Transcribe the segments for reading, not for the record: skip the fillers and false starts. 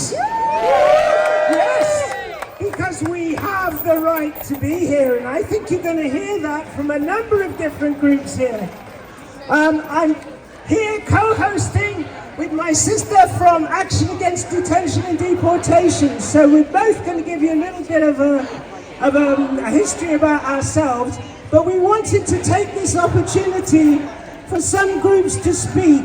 is. Yes, because we have the right to be here, and I think you're going to hear that from a number of different groups here. I'm here co-hosting with my sister from Action Against Detention and Deportation, so we're both going to give you a little bit of a history about ourselves, but we wanted to take this opportunity for some groups to speak,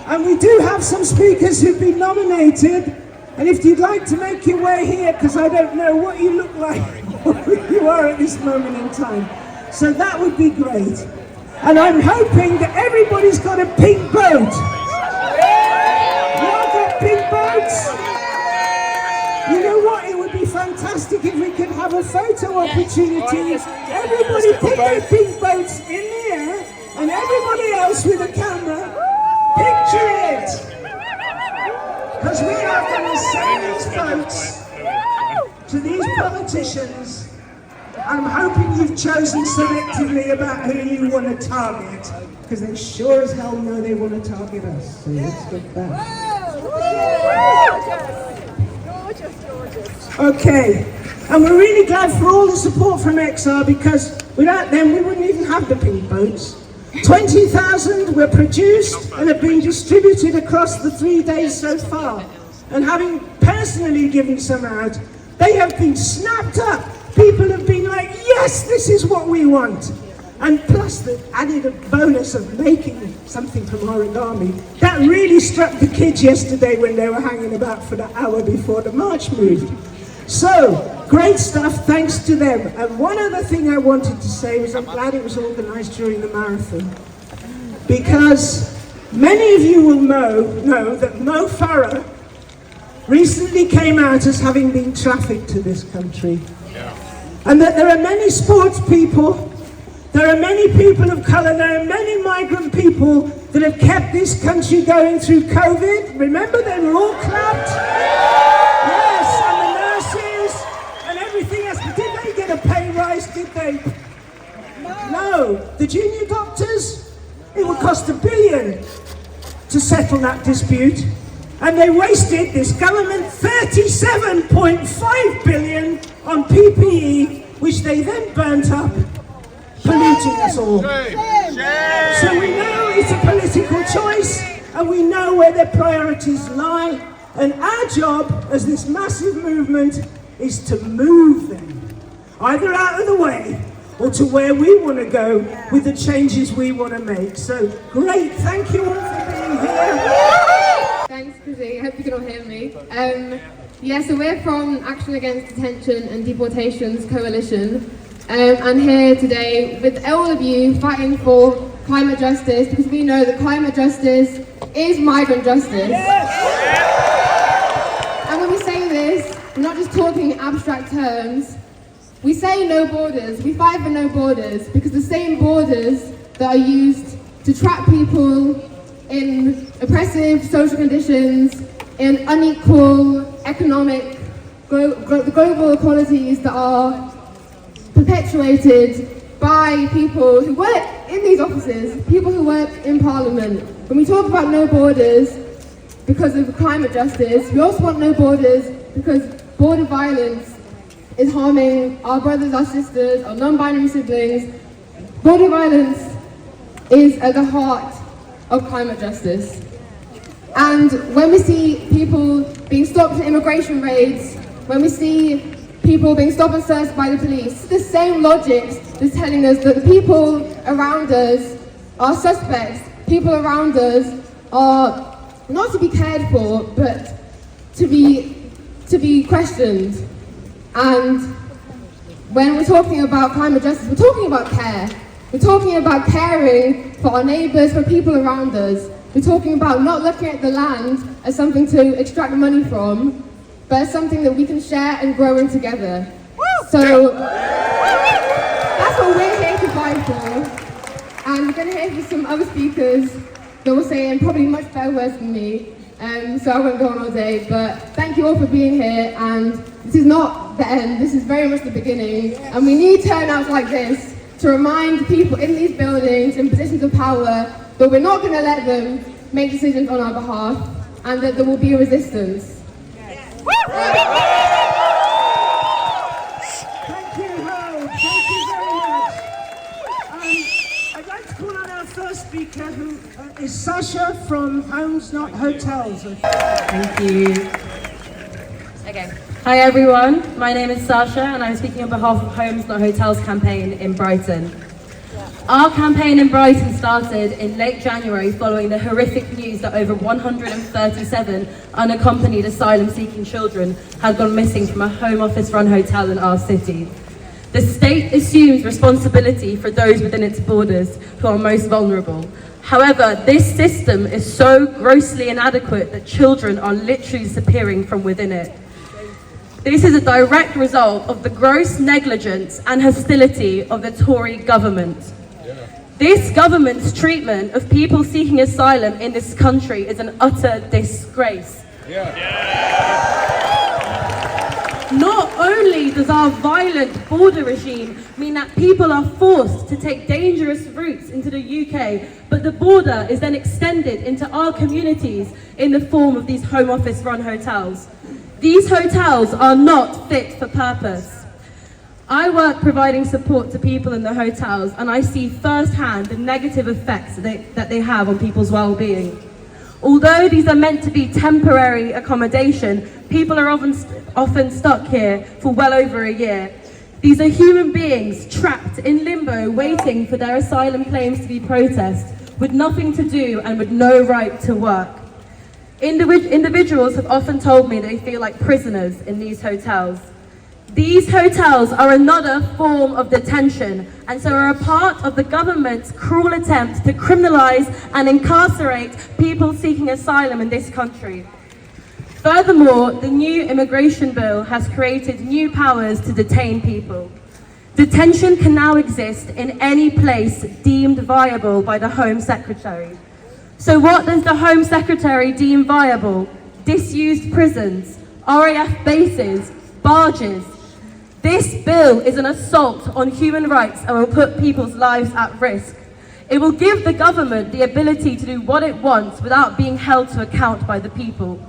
and we do have some speakers who've been nominated, and if you'd like to make your way here, because I don't know what you look like or who you are at this moment in time, so that would be great. And I'm hoping that everybody's got a pink boat. You all got pink boats? You know what, it would be fantastic if we could have a photo opportunity. Everybody put their pink boats in the air, and everybody else with a camera, picture it! Because we are going to send these votes to these politicians. I'm hoping you've chosen selectively about who you want to target, because they sure as hell know they want to target us. So let's get that. Okay, and we're really glad for all the support from XR, because without them we wouldn't even have the pink boats. 20,000 were produced and have been distributed across the 3 days so far. And having personally given some out, they have been snapped up. People have been like, yes, this is what we want. And plus the added bonus of making something from origami. That really struck the kids yesterday when they were hanging about for the hour before the march moved. So, great stuff, thanks to them. And one other thing I wanted to say was I'm glad it was organised during the marathon. Because many of you will know that Mo Farah recently came out as having been trafficked to this country. And that there are many sports people, there are many people of colour, there are many migrant people that have kept this country going through COVID. Remember, they were all clapped? Yes, and the nurses and everything else. But did they get a pay rise? Did they? No. The junior doctors, it would cost $1 billion to settle that dispute. And they wasted, this government, $37.5 billion on PPE, which they then burnt up, polluting us all. So we know it's a political choice, and we know where their priorities lie, and our job as this massive movement is to move them, either out of the way, or to where we want to go with the changes we want to make. So, great, thank you all for being here. Thanks, Chrissy. I hope you can all hear me. Yeah, so we're from Action Against Detention and Deportation's coalition, and here today with all of you fighting for climate justice, because we know that climate justice is migrant justice. Yes. And when we say this, we're not just talking in abstract terms. We say no borders, we fight for no borders, because the same borders that are used to trap people in oppressive social conditions, in unequal economic, the global inequalities that are perpetuated by people who work in these offices, people who work in Parliament. When we talk about no borders because of climate justice, we also want no borders because border violence is harming our brothers, our sisters, our non-binary siblings. Border violence is at the heart of climate justice. And when we see people being stopped in immigration raids, when we see people being stopped and searched by the police, the same logic is telling us that the people around us are suspects. People around us are not to be cared for, but to be questioned. And when we're talking about climate justice, we're talking about care. We're talking about caring for our neighbours, for people around us. We're talking about not looking at the land as something to extract money from, but as something that we can share and grow in together. So that's what we're here to fight for. And we're going to hear from some other speakers that will say in probably much better words than me. So I won't go on all day, but thank you all for being here. And this is not the end, this is very much the beginning. And we need turnouts like this to remind people in these buildings, in positions of power, that we're not going to let them make decisions on our behalf, and that there will be a resistance. Thank you, Harold. Thank you very much. I'd like to call on our first speaker, who is Sasha from Homes Not Hotels. Thank you. Okay. Hi everyone, my name is Sasha and I'm speaking on behalf of Homes Not Hotels campaign in Brighton. Our campaign in Brighton started in late January following the horrific news that over 137 unaccompanied asylum-seeking children had gone missing from a Home Office-run hotel in our city. The state assumes responsibility for those within its borders who are most vulnerable. However, this system is so grossly inadequate that children are literally disappearing from within it. This is a direct result of the gross negligence and hostility of the Tory government. This government's treatment of people seeking asylum in this country is an utter disgrace. Not only does our violent border regime mean that people are forced to take dangerous routes into the UK, but the border is then extended into our communities in the form of these Home Office-run hotels. These hotels are not fit for purpose. I work providing support to people in the hotels, and I see firsthand the negative effects that they have on people's well-being. Although these are meant to be temporary accommodation, people are often stuck here for well over a year. These are human beings trapped in limbo, waiting for their asylum claims to be processed, with nothing to do and with no right to work. Individuals have often told me they feel like prisoners in these hotels. These hotels are another form of detention, and so are a part of the government's cruel attempt to criminalise and incarcerate people seeking asylum in this country. Furthermore, the new immigration bill has created new powers to detain people. Detention can now exist in any place deemed viable by the Home Secretary. So what does the Home Secretary deem viable? Disused prisons, RAF bases, barges. This bill is an assault on human rights and will put people's lives at risk. It will give the government the ability to do what it wants without being held to account by the people.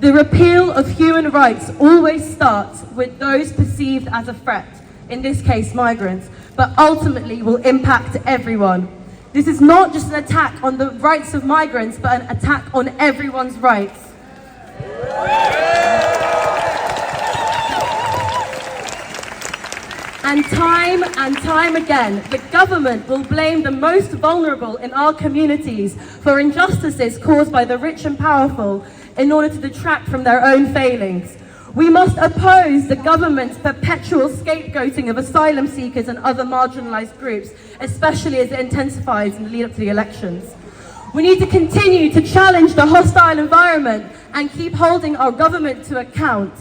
The repeal of human rights always starts with those perceived as a threat, in this case migrants, but ultimately will impact everyone. This is not just an attack on the rights of migrants, but an attack on everyone's rights. And time again, the government will blame the most vulnerable in our communities for injustices caused by the rich and powerful in order to detract from their own failings. We must oppose the government's perpetual scapegoating of asylum seekers and other marginalised groups, especially as it intensifies in the lead up to the elections. We need to continue to challenge the hostile environment and keep holding our government to account.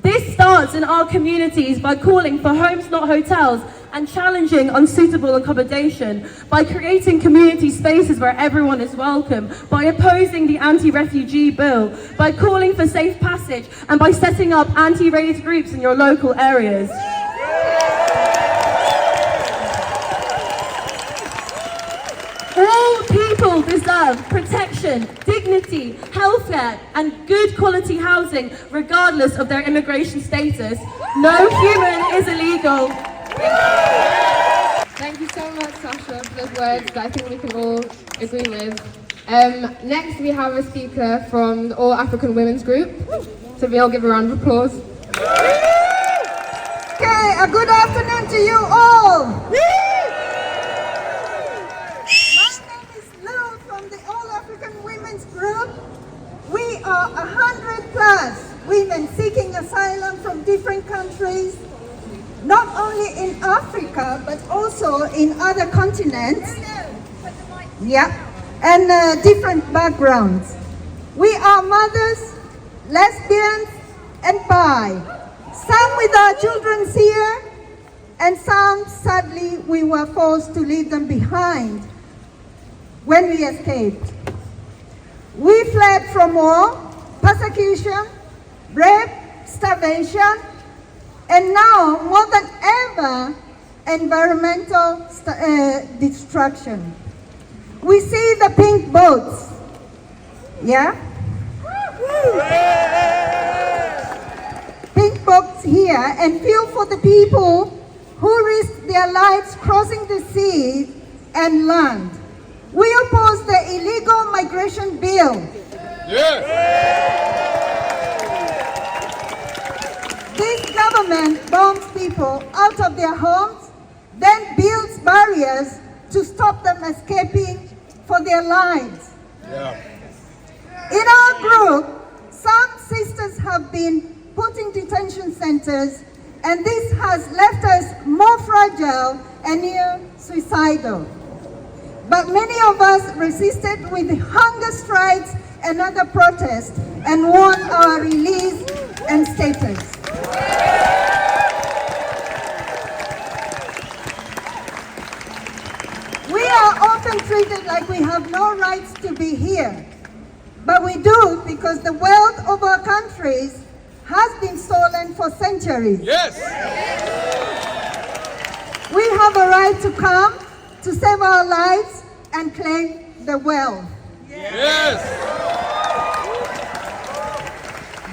This starts in our communities by calling for homes not hotels and challenging unsuitable accommodation, by creating community spaces where everyone is welcome, by opposing the anti-refugee bill, by calling for safe passage, and by setting up anti-race groups in your local areas. All people deserve protection, dignity, healthcare, and good quality housing, regardless of their immigration status. No human is illegal. Thank you so much, Sasha, for those words that I think we can all agree with. Next, we have a speaker from the All African Women's Group. So we all give a round of applause. Okay, a good afternoon to you all. Group. We are 100 plus women seeking asylum from different countries, not only in Africa but also in other continents. Yeah, and different backgrounds. We are mothers, lesbians, and bi. Some with our children here, and some, sadly, we were forced to leave them behind when we escaped. We fled from war, persecution, rape, starvation, and now, more than ever, environmental destruction. We see the pink boats, yeah? here and feel for the people who risked their lives crossing the sea and land. We oppose the illegal migration bill. This government bombs people out of their homes, then builds barriers to stop them escaping for their lives. In our group, some sisters have been put in detention centers, and this has left us more fragile and near suicidal. But many of us resisted with hunger strikes and other protests and won our release and status. We are often treated like we have no rights to be here, but we do because the wealth of our countries has been stolen for centuries. We have a right to come, to save our lives, and claim the wealth.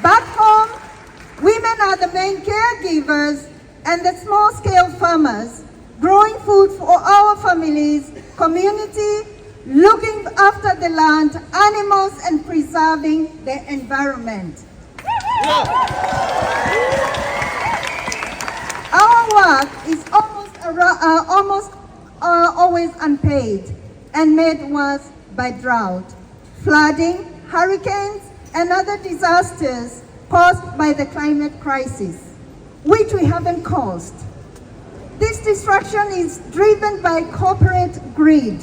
Back home, women are the main caregivers and the small-scale farmers, growing food for our families, community, looking after the land, animals, and preserving the environment. Our work is almost always unpaid and made worse by drought, flooding, hurricanes, and other disasters caused by the climate crisis, which we haven't caused. This destruction is driven by corporate greed.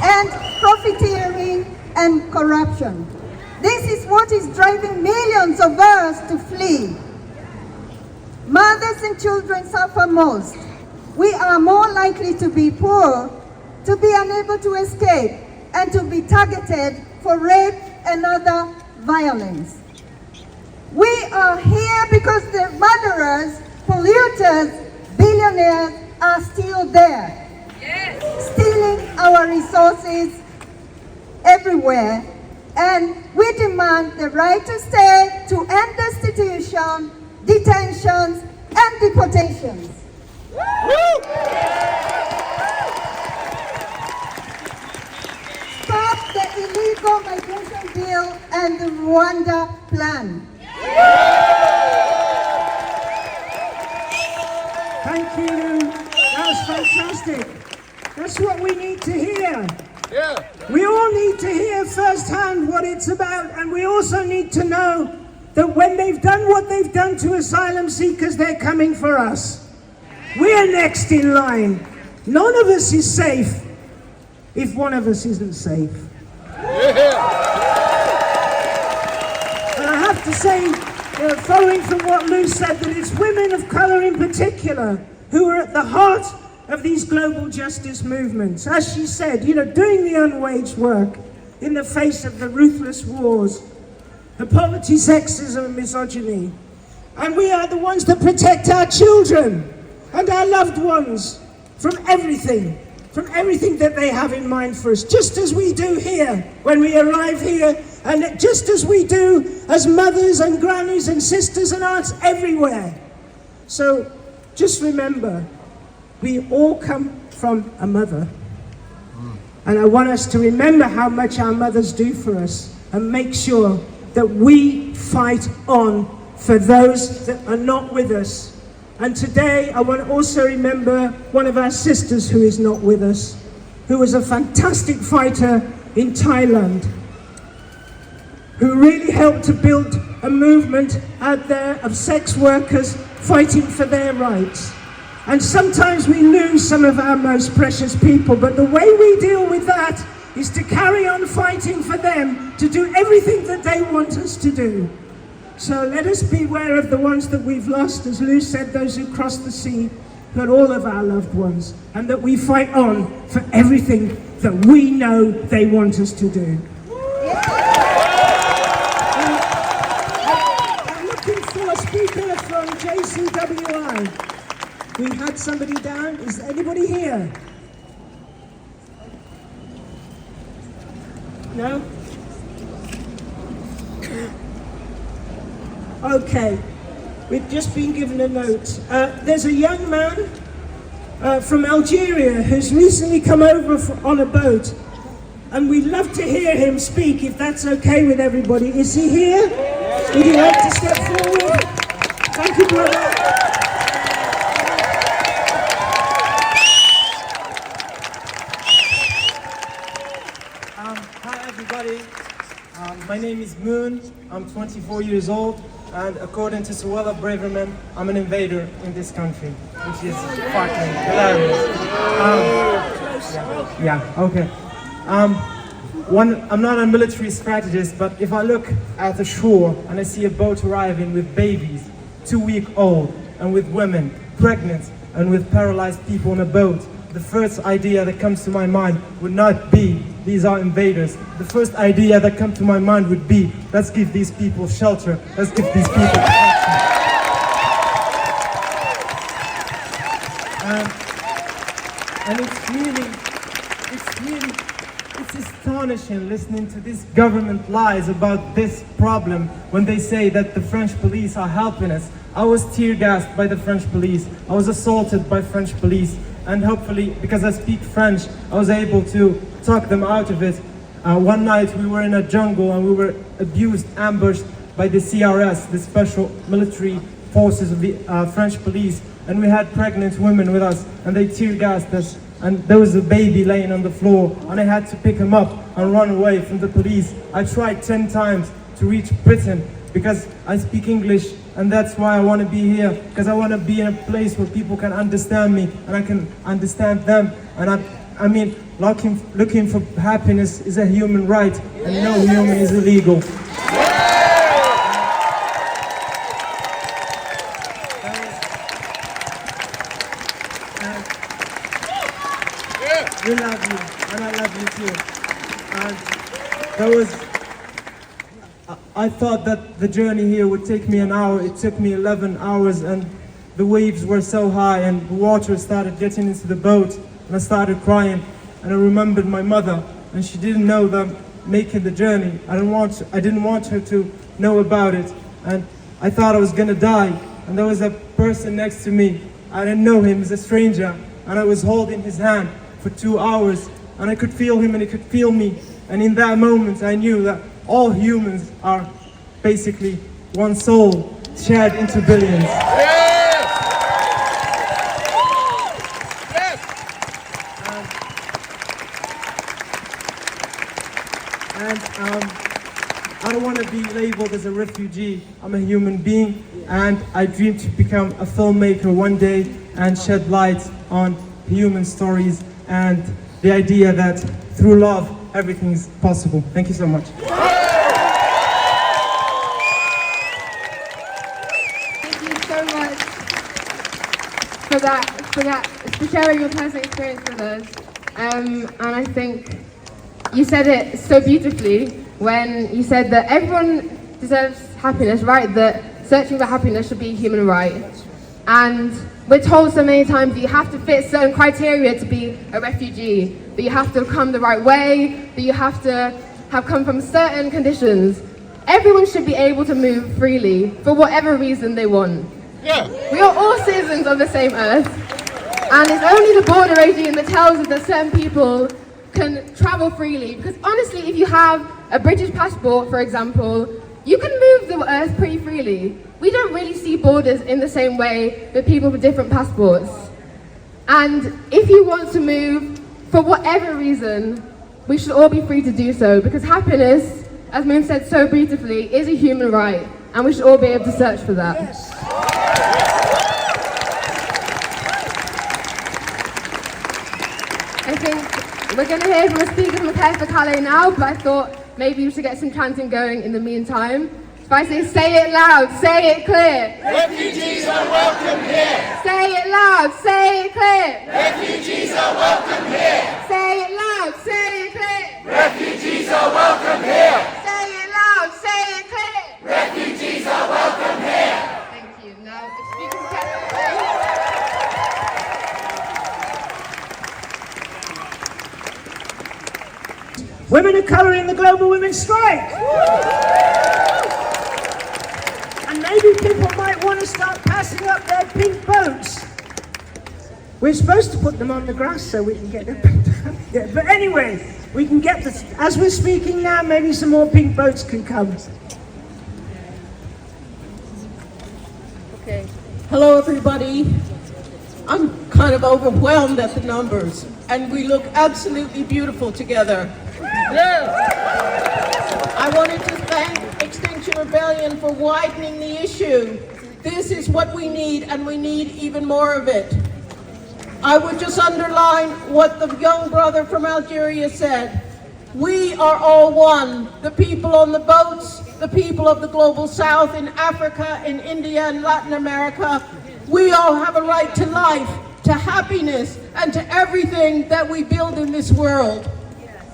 And profiteering and corruption. This is what is driving millions of us to flee. Mothers and children suffer most. We are more likely to be poor, to be unable to escape, and to be targeted for rape and other violence. We are here because the murderers, polluters, billionaires are still there, stealing our resources everywhere. And we demand the right to stay, to end destitution, detentions, and deportations. Stop the illegal migration bill and the Rwanda plan. Thank you, Lou. That was fantastic. That's what we need to hear. We all need to hear firsthand what it's about, and we also need to know that when they've done what they've done to asylum seekers, they're coming for us. We're next in line. None of us is safe if one of us isn't safe. And I have to say, following from what Lou said, that it's women of colour in particular who are at the heart of these global justice movements. As she said, doing the unwaged work in the face of the ruthless wars, the poverty, sexism, and misogyny. And we are the ones that protect our children and our loved ones from everything that they have in mind for us, just as we do here when we arrive here, and just as we do as mothers and grannies and sisters and aunts everywhere. So just remember, we all come from a mother. And I want us to remember how much our mothers do for us and make sure that we fight on for those that are not with us. And today I want to also remember one of our sisters who is not with us, who was a fantastic fighter in Thailand, who really helped to build a movement out there of sex workers fighting for their rights. And sometimes we lose some of our most precious people, but the way we deal with that is to carry on fighting for them, to do everything that they want us to do. So let us beware of the ones that we've lost, as Lou said, those who crossed the sea, but all of our loved ones, and that we fight on for everything that we know they want us to do. I'm looking for a speaker from JCWI. We had somebody down. Is anybody here? No? Okay. we've just been given a note. There's a young man from Algeria who's recently come over on a boat, and we'd love to hear him speak if that's okay with everybody. Is he here? Would you like to step forward? Thank you, brother. Hi everybody, my name is Moon, I'm 24 years old, and according to Suella Braverman, I'm an invader in this country, which is fucking hilarious. Okay. I'm not a military strategist, but if I look at the shore and I see a boat arriving with babies, 2-week-old, and with women, pregnant, and with paralyzed people on a boat, the first idea that comes to my mind would not be, these are invaders. The first idea that comes to my mind would be, let's give these people shelter, let's give these people protection. And it's astonishing listening to this government lies about this problem when they say that the French police are helping us. I was tear gassed by the French police, I was assaulted by French police, and hopefully, because I speak French, I was able to talk them out of it. One night we were in a jungle and we were abused, ambushed by the CRS, the Special Military Forces of the French police, and we had pregnant women with us, and they tear gassed us, and there was a baby laying on the floor, and I had to pick him up and run away from the police. I tried 10 times to reach Britain because I speak English, and that's why I want to be here, because I want to be in a place where people can understand me and I can understand them. And I mean, looking for happiness is a human right, and no human is illegal. We love you, and I love you too. And I thought that the journey here would take me an hour. It took me 11 hours, and the waves were so high and the water started getting into the boat, and I started crying, and I remembered my mother, and she didn't know that I'm making the journey. I didn't want her to know about it, and I thought I was gonna die, and there was a person next to me. I didn't know him, he's a stranger, and I was holding his hand for 2 hours, and I could feel him and he could feel me, and in that moment I knew that all humans are basically one soul shared into billions. Yes! Yes! I don't want to be labeled as a refugee. I'm a human being, and I dream to become a filmmaker one day and shed light on human stories and the idea that through love everything is possible. Thank you so much. For sharing your personal experience with us. And I think you said it so beautifully when you said that everyone deserves happiness, right? That searching for happiness should be a human right. And we're told so many times that you have to fit certain criteria to be a refugee, that you have to come the right way, that you have to have come from certain conditions. Everyone should be able to move freely for whatever reason they want. Yeah. We are all citizens of the same earth, and it's only the border regime that tells us that certain people can travel freely. Because honestly, if you have a British passport, for example, you can move the earth pretty freely. We don't really see borders in the same way with people with different passports. And if you want to move for whatever reason, we should all be free to do so, because happiness, as Moon said so beautifully, is a human right, and we should all be able to search for that. Yes. I think we're going to hear from a speaker from Calais now, but I thought maybe we should get some chanting going in the meantime. If I say it loud, say it clear. Refugees are welcome here. Say it loud, say it clear. Refugees are welcome here. Say it loud, say it clear. Refugees are welcome here. Say it loud, say it clear. Refugees are welcome here. Thank you. Now, if speaker from Calais. Women of colour in the global women's strike. And maybe people might want to start passing up their pink boats. We're supposed to put them on the grass so we can get them down here. But anyway, we can get this, as we're speaking now, maybe some more pink boats can come. Okay. Hello, everybody. I'm kind of overwhelmed at the numbers, and we look absolutely beautiful together. I wanted to thank Extinction Rebellion for widening the issue. This is what we need, and we need even more of it. I would just underline what the young brother from Algeria said. We are all one. The people on the boats, the people of the global south, in Africa, in India, and Latin America. We all have a right to life, to happiness, and to everything that we build in this world.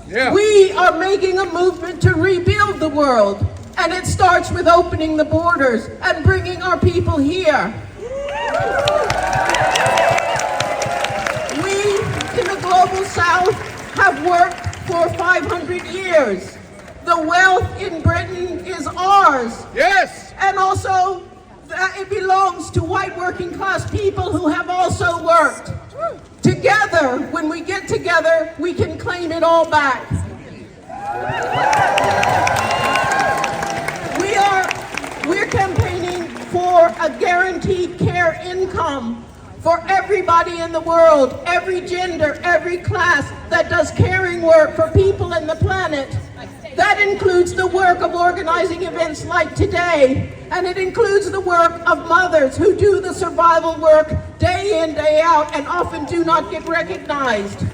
Yeah. We are making a movement to rebuild the world, and it starts with opening the borders and bringing our people here. We, in the global south, have worked for 500 years. The wealth in Britain is ours. Yes! And also, it belongs to white working class people who have also worked. Together, when we get together, we can claim it all back. We're campaigning for a guaranteed care income for everybody in the world, every gender, every class that does caring work for people in the planet. That includes the work of organizing events like today, and it includes the work of mothers who do the survival work day in, day out, and often do not get recognized.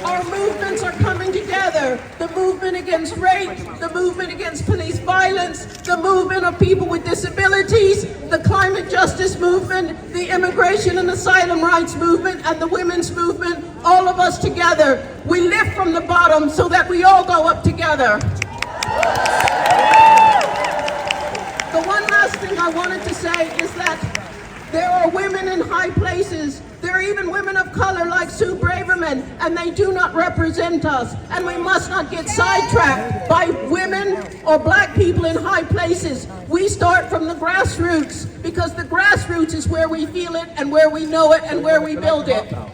Our movements are coming together. The movement against rape, the movement against police violence, the movement of people with disabilities, the climate justice movement, the immigration and asylum rights movement, and the women's movement, all of us together. We lift from the bottom so that we all go up together. The one last thing I wanted to say is that there are women in high places. There are even women of color like Sue Braverman, and they do not represent us. And we must not get sidetracked by women or black people in high places. We start from the grassroots, because the grassroots is where we feel it and where we know it and where we build it. Thank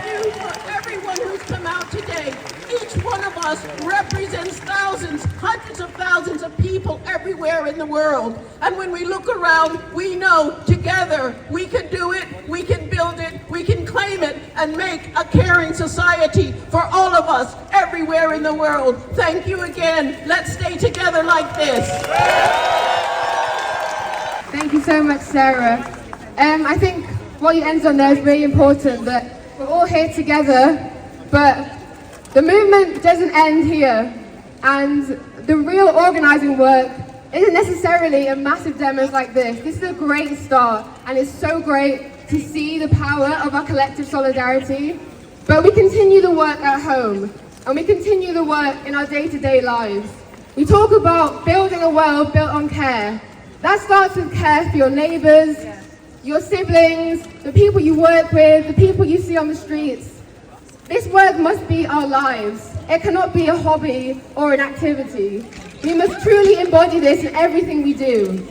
you for everyone who's come out today. Each one of us represents thousands, hundreds of thousands of people everywhere in the world. And when we look around, we know together we can do it, we can build it, we can claim it, and make a caring society for all of us everywhere in the world. Thank you again. Let's stay together like this. Thank you so much, Sarah. I think what you ended on there is really important, that we're all here together, but the movement doesn't end here, and the real organising work isn't necessarily a massive demos like this. This is a great start, and it's so great to see the power of our collective solidarity. But we continue the work at home, and we continue the work in our day-to-day lives. We talk about building a world built on care. That starts with care for your neighbours, your siblings, the people you work with, the people you see on the streets. This work must be our lives. It cannot be a hobby or an activity. We must truly embody this in everything we do.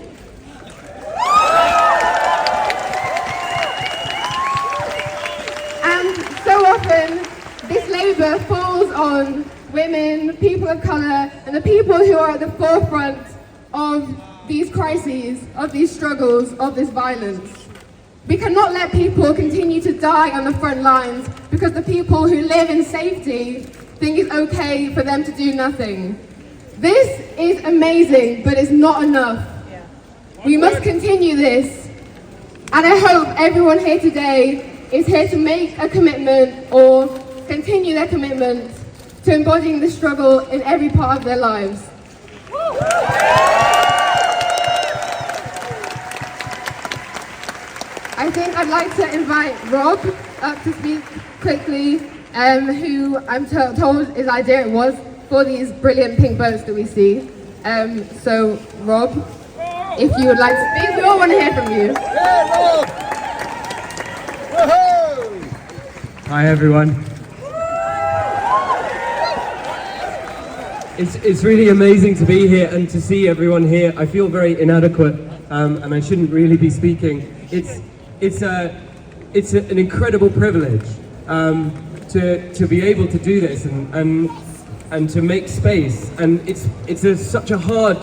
And so often, this labour falls on women, people of colour, and the people who are at the forefront of these crises, of these struggles, of this violence. We cannot let people continue to die on the front lines because the people who live in safety think it's okay for them to do nothing. This is amazing, but it's not enough. We must continue this, and I hope everyone here today is here to make a commitment or continue their commitment to embodying the struggle in every part of their lives. I think I'd like to invite Rob up to speak quickly, who I'm told his idea it was for these brilliant pink boats that we see. So Rob, if you would like to speak, we all want to hear from you. Hi everyone. It's really amazing to be here and to see everyone here. I feel very inadequate, and I shouldn't really be speaking. It's an incredible privilege to be able to do this and to make space. And it's such a hard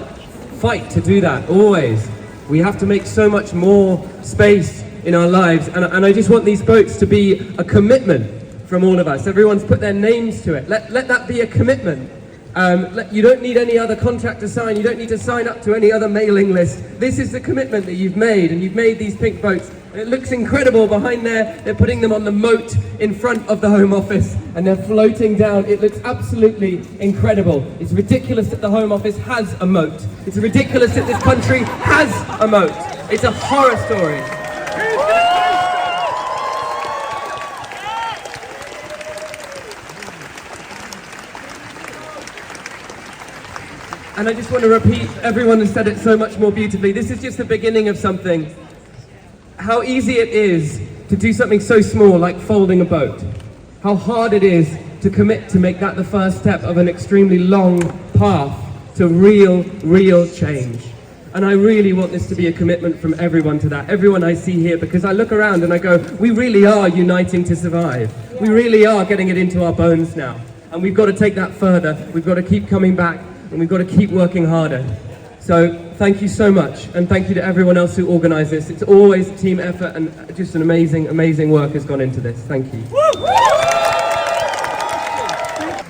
fight to do that. Always, we have to make so much more space in our lives. And I just want these votes to be a commitment from all of us. Everyone's put their names to it. Let that be a commitment. You don't need any other contract to sign. You don't need to sign up to any other mailing list. This is the commitment that you've made, and you've made these pink votes. It looks incredible behind there. They're putting them on the moat in front of the Home Office, and they're floating down. It looks absolutely incredible. It's ridiculous that the Home Office has a moat. It's ridiculous that this country has a moat. It's a horror story. And I just want to repeat, everyone has said it so much more beautifully. This is just the beginning of something. How easy it is to do something so small like folding a boat. How hard it is to commit to make that the first step of an extremely long path to real change. And I really want this to be a commitment from everyone to that, everyone I see here, because I look around and I go, we really are uniting to survive. We really are getting it into our bones now. And we've got to take that further. We've got to keep coming back. And we've got to keep working harder. So thank you so much, and thank you to everyone else who organised this. It's always a team effort, and just an amazing work has gone into this. Thank you.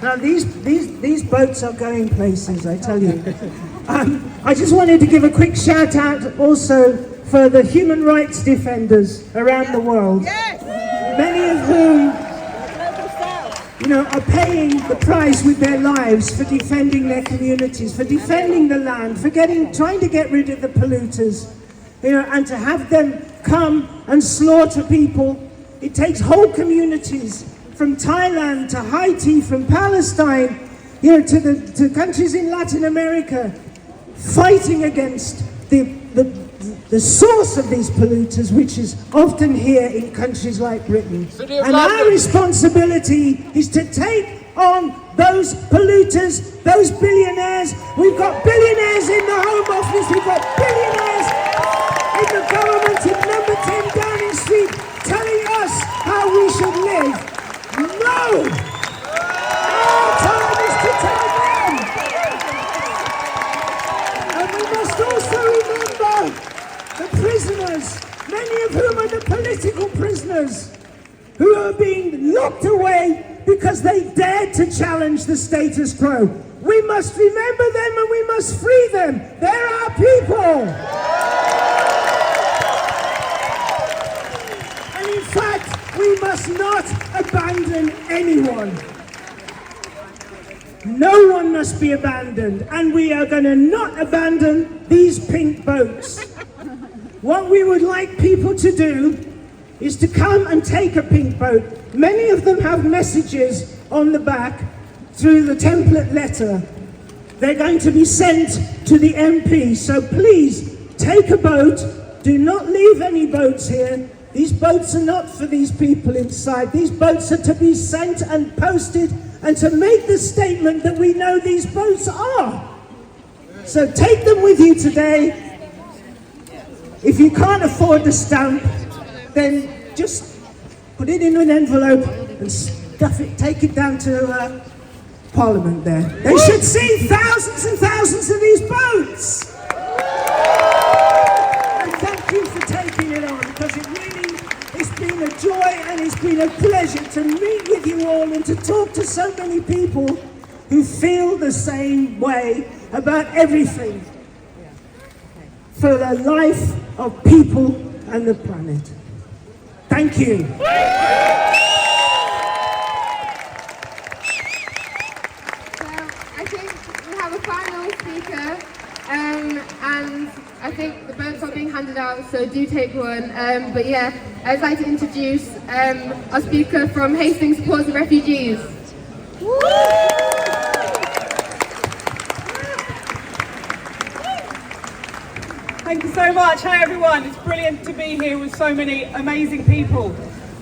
Now these boats are going places, I tell you. I just wanted to give a quick shout out also for the human rights defenders around the world. Many of whom are paying the price with their lives for defending their communities, for defending the land, for trying to get rid of the polluters, and to have them come and slaughter people. It takes whole communities from Thailand to Haiti, from Palestine, to countries in Latin America, fighting against the source of these polluters, which is often here in countries like Britain. And our responsibility is to take on those polluters, those billionaires. We've got billionaires in the Home Office, we've got billionaires in the government in number 10 Downing Street telling us how we should live. No! Our time is to tell them! And we must also remember the prisoners, many of whom are the political prisoners, who are being locked away because they dared to challenge the status quo. We must remember them and we must free them. They're our people. And in fact, we must not abandon anyone. No one must be abandoned, and we are going to not abandon these pink boats. What we would like people to do is to come and take a pink boat. Many of them have messages on the back through the template letter. They're going to be sent to the MP. So please, take a boat. Do not leave any boats here. These boats are not for these people inside. These boats are to be sent and posted and to make the statement that we know these boats are. So take them with you today. If you can't afford the stamp, then just put it in an envelope and stuff it, take it down to Parliament there. They should see thousands and thousands of these boats! And thank you for taking it on, because it's been a joy and it's been a pleasure to meet with you all and to talk to so many people who feel the same way about everything for the life of people and the planet. Thank you. So I think we have a final speaker, and I think the votes are being handed out, so do take one. But yeah, I'd like to introduce our speaker from Hastings Supports the Refugees. Thank you so much. Hi everyone, it's brilliant to be here with so many amazing people.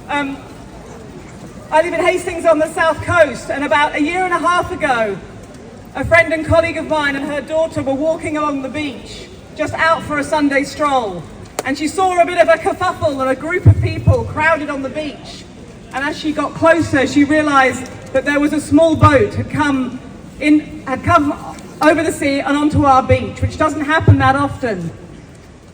I live in Hastings on the south coast, and about a year and a half ago A friend and colleague of mine and her daughter were walking along the beach, just out for a Sunday stroll, and she saw a bit of a kerfuffle and a group of people crowded on the beach. And as she got closer, she realised that there was a small boat had come over the sea and onto our beach, which doesn't happen that often.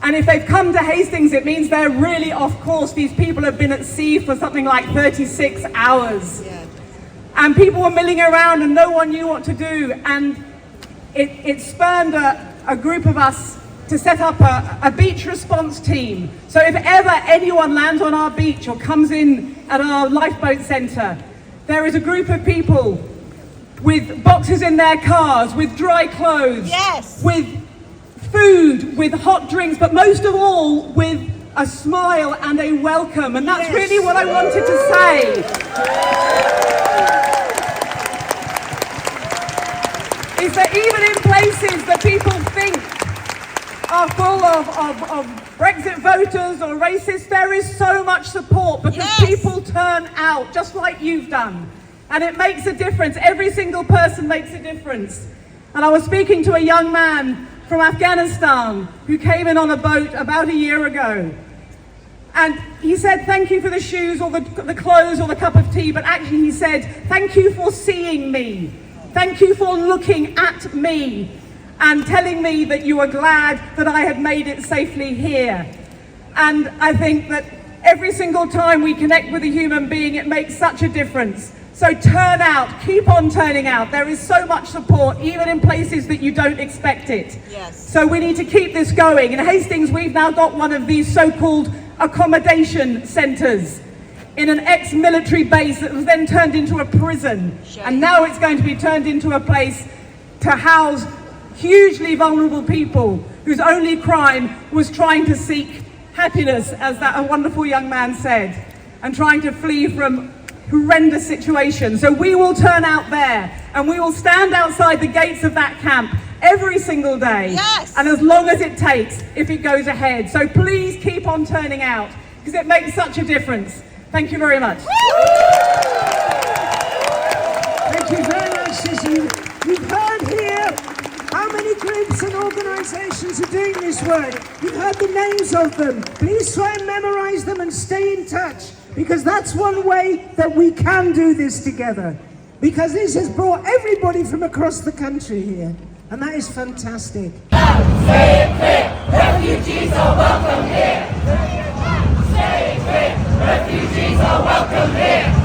And if they've come to Hastings, it means they're really off course. These people have been at sea for something like 36 hours. Yeah. And people were milling around and no one knew what to do. And it spurned a group of us to set up a beach response team. So if ever anyone lands on our beach or comes in at our lifeboat centre, there is a group of people with boxes in their cars, with dry clothes, yes, with food, with hot drinks, but most of all with a smile and a welcome. And that's really what I wanted to say. Is that even in places that people think are full of Brexit voters or racists, there is so much support because people turn out just like you've done. And it makes a difference. Every single person makes a difference. And I was speaking to a young man from Afghanistan who came in on a boat about a year ago. And he said, thank you for the shoes or the clothes or the cup of tea, but actually he said, thank you for seeing me. Thank you for looking at me and telling me that you were glad that I had made it safely here. And I think that every single time we connect with a human being, it makes such a difference. So turn out, keep on turning out. There is so much support, even in places that you don't expect it. Yes. So we need to keep this going. In Hastings, we've now got one of these so-called accommodation centres in an ex-military base that was then turned into a prison. And now it's going to be turned into a place to house hugely vulnerable people whose only crime was trying to seek happiness, as that wonderful young man said, and trying to flee from horrendous situations. So we will turn out there and we will stand outside the gates of that camp every single day. Yes. And as long as it takes, if it goes ahead. So please keep on turning out because it makes such a difference. Thank you very much. Thank you very much, Susie. You've heard here how many groups and organisations are doing this work. You've heard the names of them. Please try and memorise them and stay in touch, because that's one way that we can do this together. Because this has brought everybody from across the country here, and that is fantastic. Say it clear, refugees are welcome here. Say it clear, refugees are welcome here.